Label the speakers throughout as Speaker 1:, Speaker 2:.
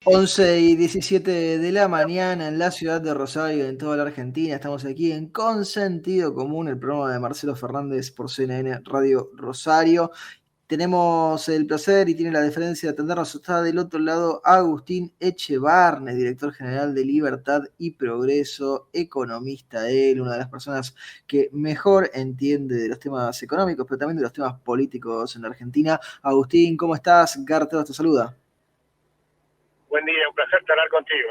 Speaker 1: 11:17 de la mañana en la ciudad de Rosario, en toda la Argentina. Estamos aquí en Consentido Común, el programa de Marcelo Fernández por CNN Radio Rosario. Tenemos el placer y tiene la deferencia de atendernos. Está del otro lado Agustín Echevarne, director general de Libertad y Progreso, economista él, una de las personas que mejor entiende de los temas económicos, pero también de los temas políticos en la Argentina. Agustín, ¿cómo estás? Garteo te saluda.
Speaker 2: Buen día, un placer charlar contigo.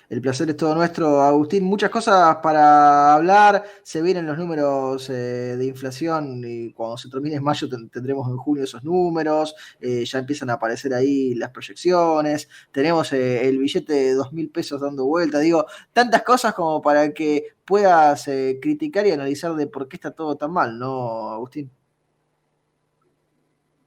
Speaker 1: El placer es todo nuestro, Agustín. Muchas cosas para hablar. Se vienen los números de inflación y cuando se termine en mayo tendremos en junio esos números. Ya empiezan a aparecer ahí las proyecciones. Tenemos el billete de 2.000 pesos dando vuelta. Digo, tantas cosas como para que puedas criticar y analizar de por qué está todo tan mal, ¿no, Agustín?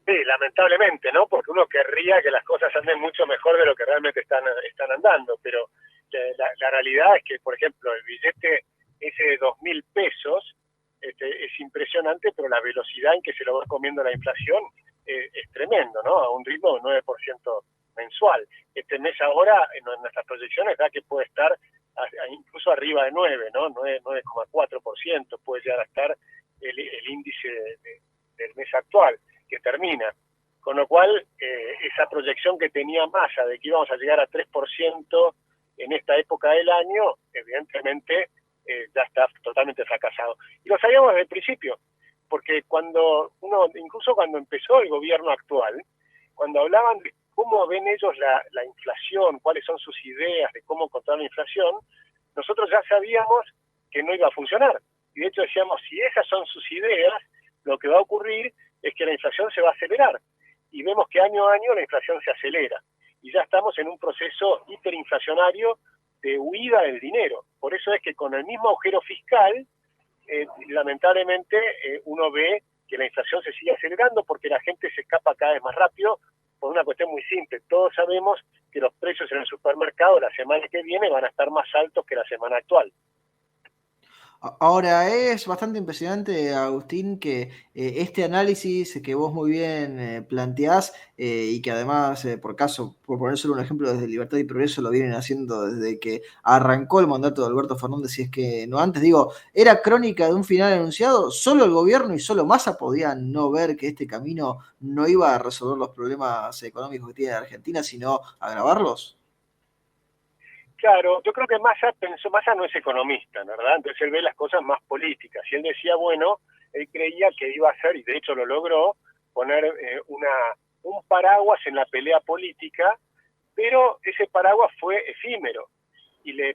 Speaker 2: Sí, lamentablemente, ¿no? Porque uno querría que las cosas anden mucho mejor de lo que realmente están andando, pero la realidad es que, por ejemplo, el billete ese de 2.000 pesos es impresionante, pero la velocidad en que se lo va comiendo la inflación es tremendo, ¿no? A un ritmo de 9% mensual. Este mes ahora, en nuestras proyecciones, da que puede estar incluso arriba de 9, ¿no? 9,4% puede llegar a estar el índice del mes actual que termina. Con lo cual, esa proyección que tenía Massa de que íbamos a llegar a 3% en esta época del año, evidentemente ya está totalmente fracasado. Y lo sabíamos desde el principio, porque incluso cuando empezó el gobierno actual, cuando hablaban de cómo ven ellos la inflación, cuáles son sus ideas de cómo controlar la inflación, nosotros ya sabíamos que no iba a funcionar. Y de hecho decíamos, si esas son sus ideas, lo que va a ocurrir es que la inflación se va a acelerar. Y vemos que año a año la inflación se acelera. Y ya estamos en un proceso hiperinflacionario de huida del dinero. Por eso es que con el mismo agujero fiscal, lamentablemente uno ve que la inflación se sigue acelerando porque la gente se escapa cada vez más rápido por una cuestión muy simple. Todos sabemos que los precios en el supermercado la semana que viene van a estar más altos que la semana actual.
Speaker 1: Ahora, es bastante impresionante, Agustín, que este análisis que vos muy bien planteás y que además, por poner solo un ejemplo, desde Libertad y Progreso lo vienen haciendo desde que arrancó el mandato de Alberto Fernández, si es que no antes, digo, era crónica de un final anunciado, solo el gobierno y solo Massa podían no ver que este camino no iba a resolver los problemas económicos que tiene la Argentina, sino agravarlos.
Speaker 2: Claro, yo creo que Massa no es economista, ¿verdad? Entonces él ve las cosas más políticas. Y él decía, bueno, él creía que iba a hacer, y de hecho lo logró, poner un paraguas en la pelea política, pero ese paraguas fue efímero.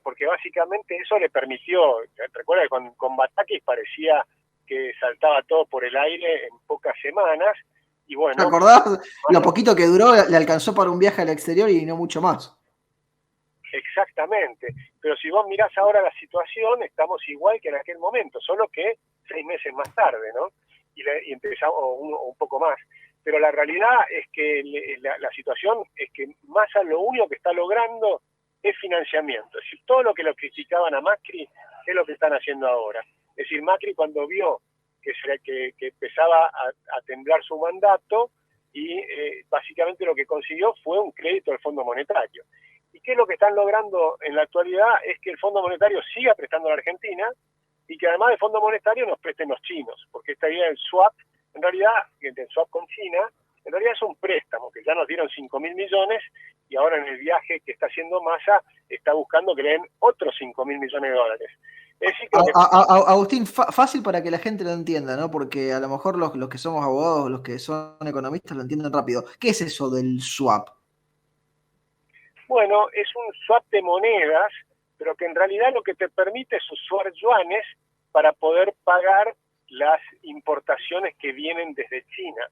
Speaker 2: Porque básicamente eso le permitió, recuerda que con Batakis parecía que saltaba todo por el aire en pocas semanas, y
Speaker 1: ¿Te
Speaker 2: bueno,
Speaker 1: acordás? Lo
Speaker 2: Massa.
Speaker 1: poquito que duró le alcanzó para un viaje al exterior y no mucho más.
Speaker 2: Exactamente, pero si vos mirás ahora la situación, estamos igual que en aquel momento, solo que 6 meses más tarde, ¿no? Y empezamos un poco más. Pero la realidad es que la situación es que Massa lo único que está logrando es financiamiento. Es decir, todo lo que lo criticaban a Macri es lo que están haciendo ahora. Es decir, Macri cuando vio que empezaba a temblar su mandato y básicamente lo que consiguió fue un crédito del Fondo Monetario. ¿Y qué es lo que están logrando en la actualidad? Es que el Fondo Monetario siga prestando a la Argentina y que además del Fondo Monetario nos presten los chinos, porque esta idea del swap, en realidad, el swap con China, en realidad es un préstamo que ya nos dieron 5.000 millones y ahora en el viaje que está haciendo Massa está buscando que le den otros 5.000 millones de dólares. Es decir, que
Speaker 1: Agustín, fácil para que la gente lo entienda, ¿no? Porque a lo mejor los que somos abogados, los que son economistas lo entienden rápido. ¿Qué es eso del swap?
Speaker 2: bueno, es un swap de monedas, pero que en realidad lo que te permite es usar yuanes para poder pagar las importaciones que vienen desde China.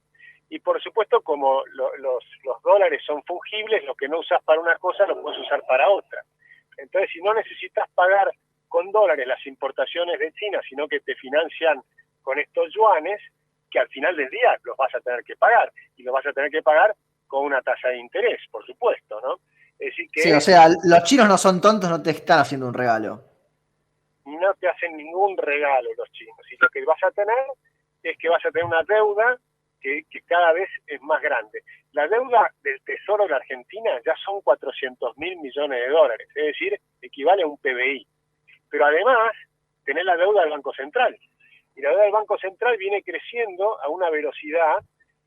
Speaker 2: Y por supuesto, como los dólares son fungibles, lo que no usas para una cosa lo puedes usar para otra. Entonces, si no necesitas pagar con dólares las importaciones de China, sino que te financian con estos yuanes, que al final del día los vas a tener que pagar, y los vas a tener que pagar con una tasa de interés, por supuesto, ¿no? Es decir
Speaker 1: Sí, o
Speaker 2: que
Speaker 1: sea, los chinos no son tontos, no te están haciendo un regalo.
Speaker 2: no te hacen ningún regalo los chinos, y lo que vas a tener es que vas a tener una deuda que cada vez es más grande. La deuda del Tesoro de la Argentina ya son 400.000 millones de dólares, es decir, equivale a un PBI. Pero además, tenés la deuda del Banco Central. Y la deuda del Banco Central viene creciendo a una velocidad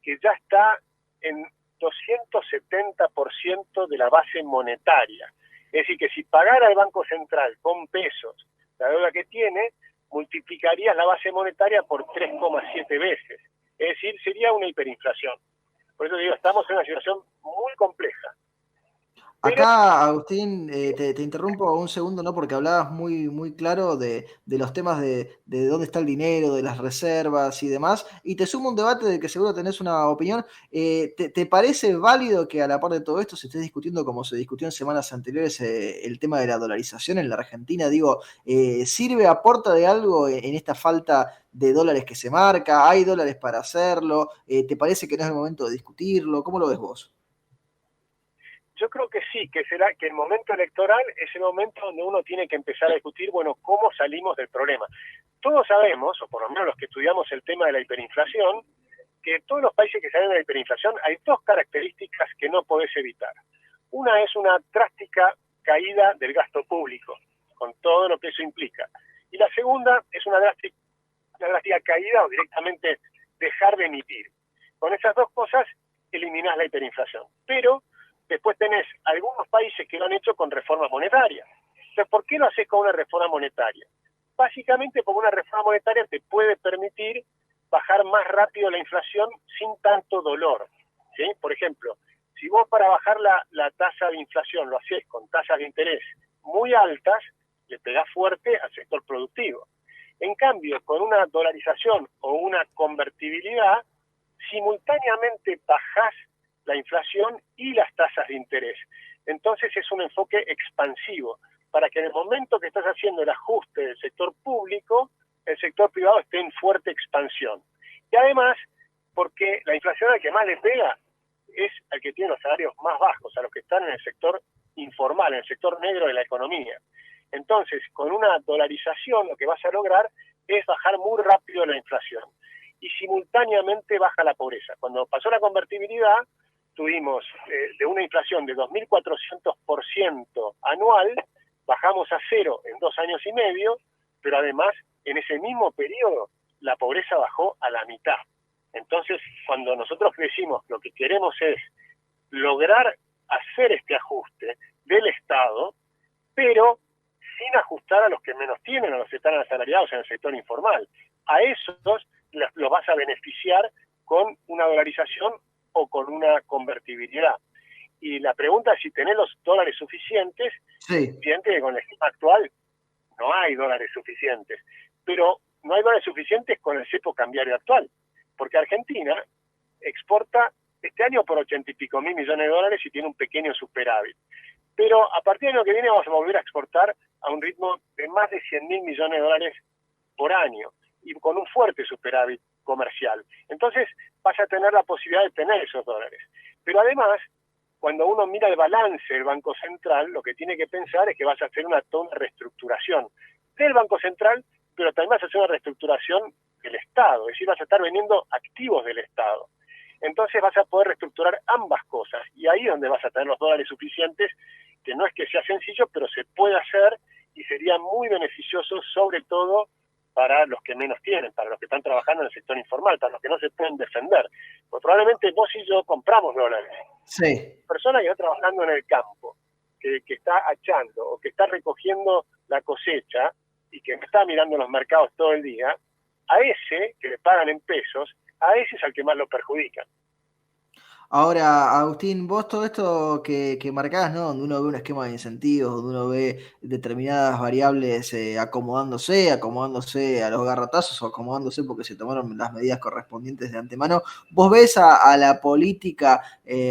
Speaker 2: que ya está en 270% de la base monetaria. Es decir, que si pagara el Banco Central con pesos la deuda que tiene, multiplicarías la base monetaria por 3,7 veces. Es decir, sería una hiperinflación. Por eso digo, estamos en una situación muy compleja. Pero
Speaker 1: Acá, Agustín, te interrumpo un segundo, ¿no? Porque hablabas muy claro de los temas de dónde está el dinero, de las reservas y demás, y te sumo un debate del que seguro tenés una opinión. ¿Te parece válido que a la par de todo esto se esté discutiendo, como se discutió en semanas anteriores, el tema de la dolarización en la Argentina? Digo, ¿sirve, aporta de algo en esta falta de dólares que se marca? ¿Hay dólares para hacerlo? ¿Te parece que no es el momento de discutirlo? ¿Cómo lo ves vos?
Speaker 2: yo creo que sí, que será que el momento electoral es el momento donde uno tiene que empezar a discutir, bueno, cómo salimos del problema. Todos sabemos, o por lo menos los que estudiamos el tema de la hiperinflación, que en todos los países que salen de la hiperinflación hay dos características que no podés evitar. Una es una drástica caída del gasto público, con todo lo que eso implica. Y la segunda es una drástica caída o directamente dejar de emitir. Con esas dos cosas eliminás la hiperinflación. Pero después tenés algunos países que lo han hecho con reformas monetarias. Entonces, ¿por qué lo haces con una reforma monetaria? Básicamente porque una reforma monetaria te puede permitir bajar más rápido la inflación sin tanto dolor. ¿Sí? Por ejemplo, si vos para bajar la tasa de inflación lo hacés con tasas de interés muy altas, le pegás fuerte al sector productivo. En cambio, con una dolarización o una convertibilidad, simultáneamente bajás la inflación y las tasas de interés. Entonces es un enfoque expansivo, para que en el momento que estás haciendo el ajuste del sector público, el sector privado esté en fuerte expansión. Y además, porque la inflación al que más le pega es al que tiene los salarios más bajos, a los que están en el sector informal, en el sector negro de la economía. Entonces, con una dolarización lo que vas a lograr es bajar muy rápido la inflación y simultáneamente baja la pobreza. Cuando pasó la convertibilidad, tuvimos de una inflación de 2.400% anual, bajamos a cero en 2 años y medio, pero además en ese mismo periodo la pobreza bajó a la mitad. Entonces, cuando nosotros decimos lo que queremos es lograr hacer este ajuste del Estado, pero sin ajustar a los que menos tienen, a los que están asalariados en el sector informal. A esos los vas a beneficiar con una dolarización o con una convertibilidad. Y la pregunta es si tenés los dólares suficientes.
Speaker 1: Sí.
Speaker 2: Evidente que con el esquema actual no hay dólares suficientes, pero no hay dólares suficientes con el cepo cambiario actual, porque Argentina exporta este año por 80 y pico mil millones de dólares y tiene un pequeño superávit. Pero a partir del año que viene vamos a volver a exportar a un ritmo de más de 100.000 millones de dólares por año y con un fuerte superávit comercial. Entonces vas a tener la posibilidad de tener esos dólares. Pero además, cuando uno mira el balance del Banco Central, lo que tiene que pensar es que vas a hacer una reestructuración del Banco Central, pero también vas a hacer una reestructuración del Estado, es decir, vas a estar vendiendo activos del Estado. Entonces vas a poder reestructurar ambas cosas y ahí es donde vas a tener los dólares suficientes, que no es que sea sencillo, pero se puede hacer y sería muy beneficioso, sobre todo para los que menos tienen, para los que están trabajando en el sector informal, para los que no se pueden defender. Pues probablemente vos y yo compramos dólares.
Speaker 1: Sí.
Speaker 2: Persona que está trabajando en el campo, que está achando o que está recogiendo la cosecha y que está mirando los mercados todo el día, a ese que le pagan en pesos, a ese es al que más lo perjudican.
Speaker 1: Ahora, Agustín, vos todo esto que marcás, ¿no? Donde uno ve un esquema de incentivos, donde uno ve determinadas variables acomodándose a los garrotazos o acomodándose porque se tomaron las medidas correspondientes de antemano, ¿vos ves a la política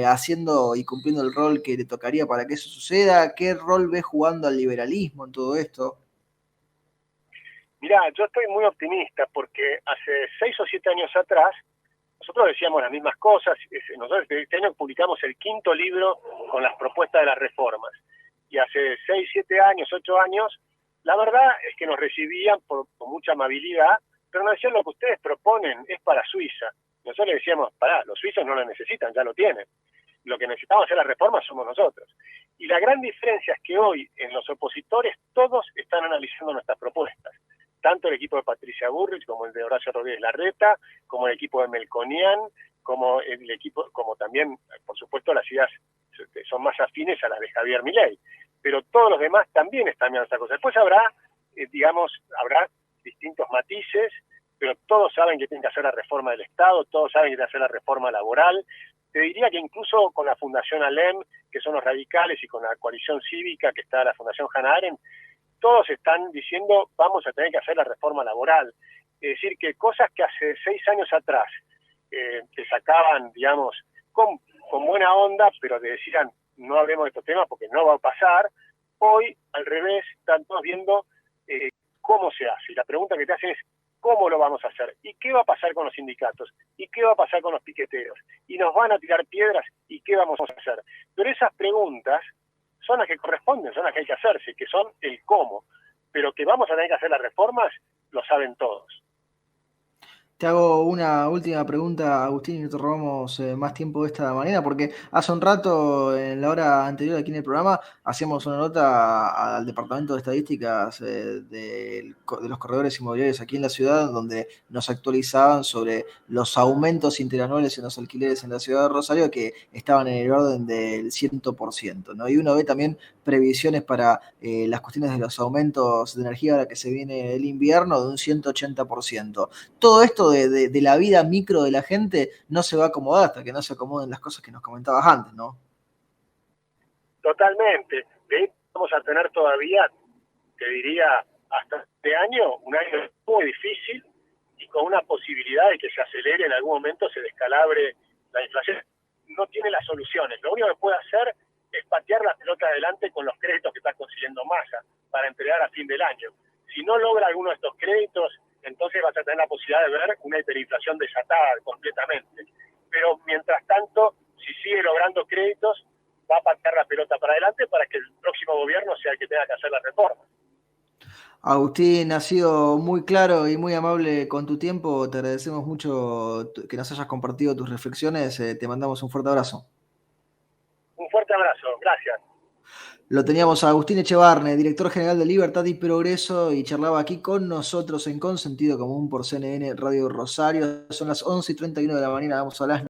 Speaker 1: haciendo y cumpliendo el rol que le tocaría para que eso suceda? ¿Qué rol ves jugando al liberalismo en todo esto?
Speaker 2: Mirá, yo estoy muy optimista porque hace 6 o 7 años atrás nosotros decíamos las mismas cosas. Nosotros este año publicamos el 5.º libro con las propuestas de las reformas. Y hace 6, 7 años, 8 años, la verdad es que nos recibían con mucha amabilidad, pero nos decían lo que ustedes proponen es para Suiza. Nosotros le decíamos, pará, los suizos no lo necesitan, ya lo tienen. Lo que necesitamos hacer la reforma somos nosotros. Y la gran diferencia es que hoy en los opositores todos están analizando nuestras propuestas. Tanto el equipo de Patricia Bullrich como el de Horacio Rodríguez Larreta, como el equipo de Melconian, como el equipo, como también, por supuesto, las ideas son más afines a las de Javier Milei. Pero todos los demás también están viendo esta cosa. Después habrá, habrá distintos matices, pero todos saben que tienen que hacer la reforma del Estado, todos saben que tienen que hacer la reforma laboral. Te diría que incluso con la Fundación ALEM, que son los radicales, y con la coalición cívica, que está la Fundación Hannah Arendt, todos están diciendo vamos a tener que hacer la reforma laboral. Es decir, que cosas que hace 6 años atrás te sacaban, digamos, con buena onda, pero te decían no hablemos de estos temas porque no va a pasar, hoy al revés están todos viendo cómo se hace. Y la pregunta que te hacen es ¿cómo lo vamos a hacer? ¿Y qué va a pasar con los sindicatos? ¿Y qué va a pasar con los piqueteros? ¿Y nos van a tirar piedras? ¿Y qué vamos a hacer? Pero esas preguntas son las que corresponden, son las que hay que hacerse, que son el cómo. Pero que vamos a tener que hacer las reformas, lo saben todos.
Speaker 1: Te hago una última pregunta, Agustín, y no te robamos más tiempo de esta manera, porque hace un rato, en la hora anterior aquí en el programa, hacíamos una nota al Departamento de Estadísticas de los corredores inmobiliarios aquí en la ciudad, donde nos actualizaban sobre los aumentos interanuales en los alquileres en la ciudad de Rosario, que estaban en el orden del 100%, ¿no? Y uno ve también previsiones para las cuestiones de los aumentos de energía ahora que se viene el invierno de un 180%. Todo esto de la vida micro de la gente no se va a acomodar hasta que no se acomoden las cosas que nos comentabas antes, ¿no?
Speaker 2: Totalmente. De hecho, vamos a tener todavía, te diría, hasta este año, un año muy difícil y con una posibilidad de que se acelere en algún momento, se descalabre la inflación. No tiene las soluciones. Lo único que puede hacer es patear la pelota adelante con los créditos que está consiguiendo Massa para entregar a fin del año. Si no logra alguno de estos créditos, entonces vas a tener la posibilidad de ver una hiperinflación desatada completamente. Pero mientras tanto, si sigue logrando créditos, va a patear la pelota para adelante para que el próximo gobierno sea el que tenga que hacer la reforma.
Speaker 1: Agustín, has sido muy claro y muy amable con tu tiempo. Te agradecemos mucho que nos hayas compartido tus reflexiones. Te mandamos un fuerte abrazo.
Speaker 2: Un fuerte abrazo. Gracias.
Speaker 1: Lo teníamos a Agustín Echevarne, director general de Libertad y Progreso, y charlaba aquí con nosotros en Consentido Común por CNN Radio Rosario. Son las 11:31 de la mañana, vamos a las